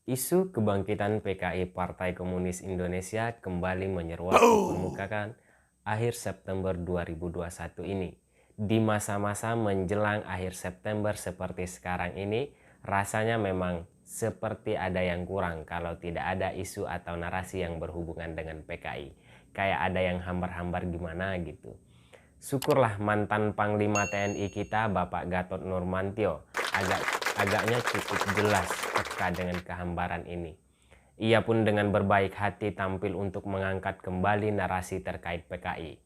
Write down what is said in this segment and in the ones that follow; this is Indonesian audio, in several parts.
Isu kebangkitan PKI Partai Komunis Indonesia kembali menyeruak ke permukaan akhir September 2021 ini. Di masa-masa menjelang akhir September seperti sekarang ini, rasanya memang seperti ada yang kurang kalau tidak ada isu atau narasi yang berhubungan dengan PKI. Kayak ada yang hambar-hambar gimana gitu. Syukurlah mantan Panglima TNI kita Bapak Gatot Nurmantio agaknya cukup jelas peka dengan kehambaran ini. Ia pun dengan berbaik hati tampil untuk mengangkat kembali narasi terkait PKI.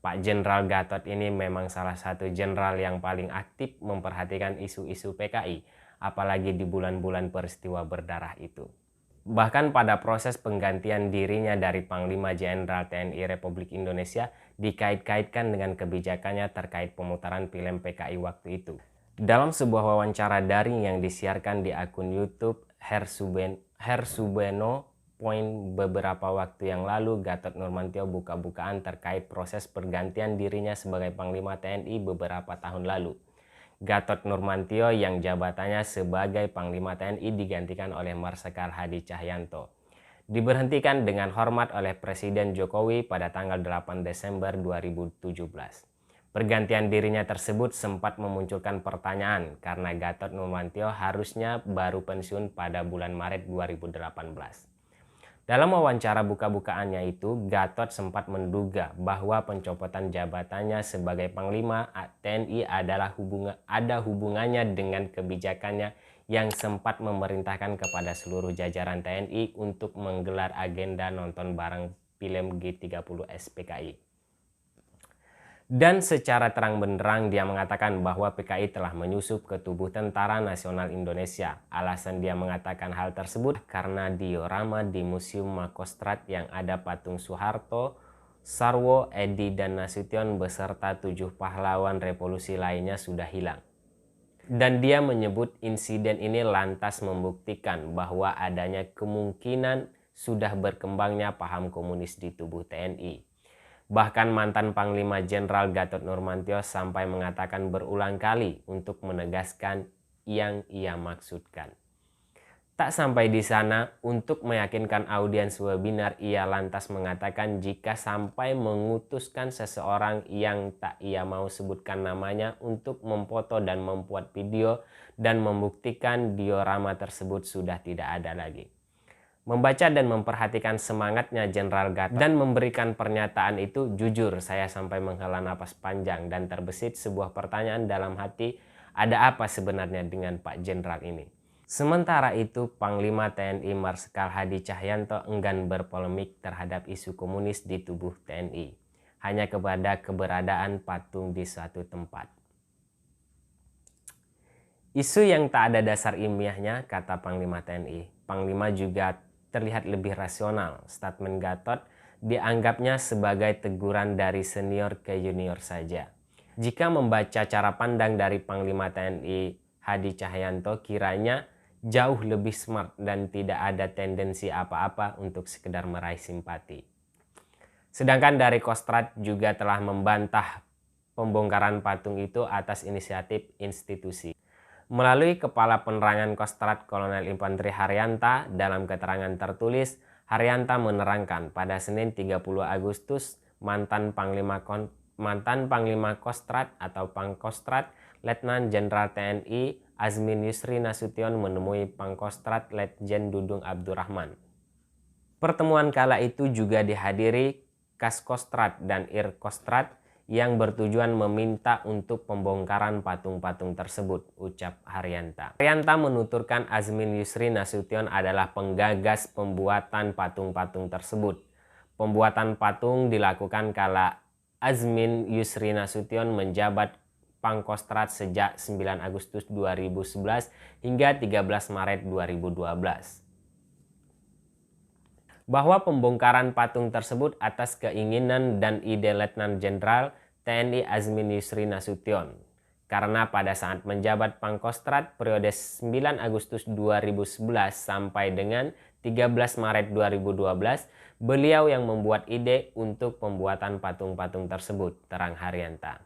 Pak Jenderal Gatot ini memang salah satu jenderal yang paling aktif memperhatikan isu-isu PKI, apalagi di bulan-bulan peristiwa berdarah itu. Bahkan pada proses penggantian dirinya dari Panglima Jenderal TNI Republik Indonesia dikait-kaitkan dengan kebijakannya terkait pemutaran film PKI waktu itu. Dalam sebuah wawancara daring yang disiarkan di akun YouTube Hersubeno Point beberapa waktu yang lalu, Gatot Nurmantio buka-bukaan terkait proses pergantian dirinya sebagai Panglima TNI beberapa tahun lalu. Gatot Nurmantio yang jabatannya sebagai Panglima TNI digantikan oleh Marsikal Hadi Cahyanto. Diberhentikan dengan hormat oleh Presiden Jokowi pada tanggal 8 Desember 2017. Pergantian dirinya tersebut sempat memunculkan pertanyaan karena Gatot Nurmantio harusnya baru pensiun pada bulan Maret 2018. Dalam wawancara buka-bukaannya itu, Gatot sempat menduga bahwa pencopotan jabatannya sebagai Panglima TNI ada hubungannya dengan kebijakannya yang sempat memerintahkan kepada seluruh jajaran TNI untuk menggelar agenda nonton bareng film G30 SPKI. Dan secara terang benderang dia mengatakan bahwa PKI telah menyusup ke tubuh Tentara Nasional Indonesia. Alasan dia mengatakan hal tersebut karena diorama di Museum Makostrat yang ada patung Soeharto, Sarwo, Edi, dan Nasution beserta 7 pahlawan revolusi lainnya sudah hilang. Dan dia menyebut insiden ini lantas membuktikan bahwa adanya kemungkinan sudah berkembangnya paham komunis di tubuh TNI. Bahkan mantan Panglima Jenderal Gatot Nurmantio sampai mengatakan berulang kali untuk menegaskan yang ia maksudkan. Tak sampai di sana, untuk meyakinkan audiens webinar ia lantas mengatakan jika sampai mengutuskan seseorang yang tak ia mau sebutkan namanya untuk memfoto dan membuat video dan membuktikan diorama tersebut sudah tidak ada lagi. Membaca dan memperhatikan semangatnya Jenderal Gatot dan memberikan pernyataan itu, jujur saya sampai menghela napas panjang dan terbesit sebuah pertanyaan dalam hati, ada apa sebenarnya dengan Pak Jenderal ini? Sementara itu, Panglima TNI Marsikal Hadi Cahyanto enggan berpolemik terhadap isu komunis di tubuh TNI, hanya kepada keberadaan patung di suatu tempat. Isu yang tak ada dasar ilmiahnya, kata Panglima TNI. Panglima juga terlihat lebih rasional. Statement Gatot dianggapnya sebagai teguran dari senior ke junior saja. Jika membaca cara pandang dari Panglima TNI Hadi Cahyanto, kiranya jauh lebih smart dan tidak ada tendensi apa-apa untuk sekedar meraih simpati. Sedangkan dari Kostrad juga telah membantah pembongkaran patung itu atas inisiatif institusi. Melalui Kepala Penerangan Kostrad Kolonel Infanteri Haryanta, dalam keterangan tertulis, Haryanta menerangkan pada Senin 30 Agustus mantan Panglima Kostrad atau Pangkostrad Letnan Jenderal TNI Azmin Yusri Nasution menemui Pangkostrad Letjen Dudung Abdurrahman. Pertemuan kala itu juga dihadiri Kaskostrad dan Irkostrad yang bertujuan meminta untuk pembongkaran patung-patung tersebut, ucap Haryanta. Haryanta menuturkan Azmin Yusri Nasution adalah penggagas pembuatan patung-patung tersebut. Pembuatan patung dilakukan kala Azmin Yusri Nasution menjabat Pangkostrad sejak 9 Agustus 2011 hingga 13 Maret 2012. Bahwa pembongkaran patung tersebut atas keinginan dan ide Letnan Jenderal TNI Azmin Yusri Nasution. Karena pada saat menjabat Pangkostrad periode 9 Agustus 2011 sampai dengan 13 Maret 2012, beliau yang membuat ide untuk pembuatan patung-patung tersebut, terang Haryanta.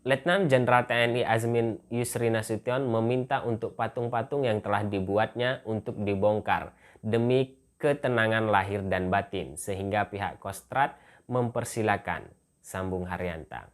Letnan Jenderal TNI Azmin Yusri Nasution meminta untuk patung-patung yang telah dibuatnya untuk dibongkar demi ketenangan lahir dan batin, sehingga pihak Kostrad mempersilakan, sambung Haryanta.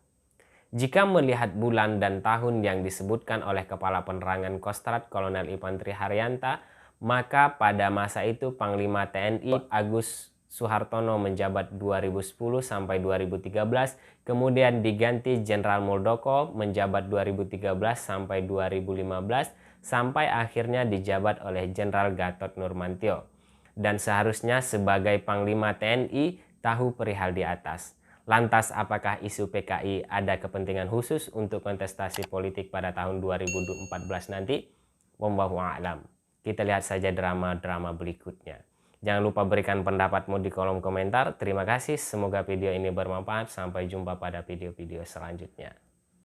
Jika melihat bulan dan tahun yang disebutkan oleh Kepala Penerangan Kostrad Kolonel Infantri Haryanta, maka pada masa itu Panglima TNI Agus Suhartono menjabat 2010 sampai 2013, kemudian diganti Jenderal Muldoko menjabat 2013 sampai 2015, sampai akhirnya dijabat oleh Jenderal Gatot Nurmantio. Dan seharusnya sebagai Panglima TNI tahu perihal di atas. Lantas apakah isu PKI ada kepentingan khusus untuk kontestasi politik pada tahun 2014 nanti? Wallahu a'lam. Kita lihat saja drama-drama berikutnya. Jangan lupa berikan pendapatmu di kolom komentar. Terima kasih, semoga video ini bermanfaat. Sampai jumpa pada video-video selanjutnya.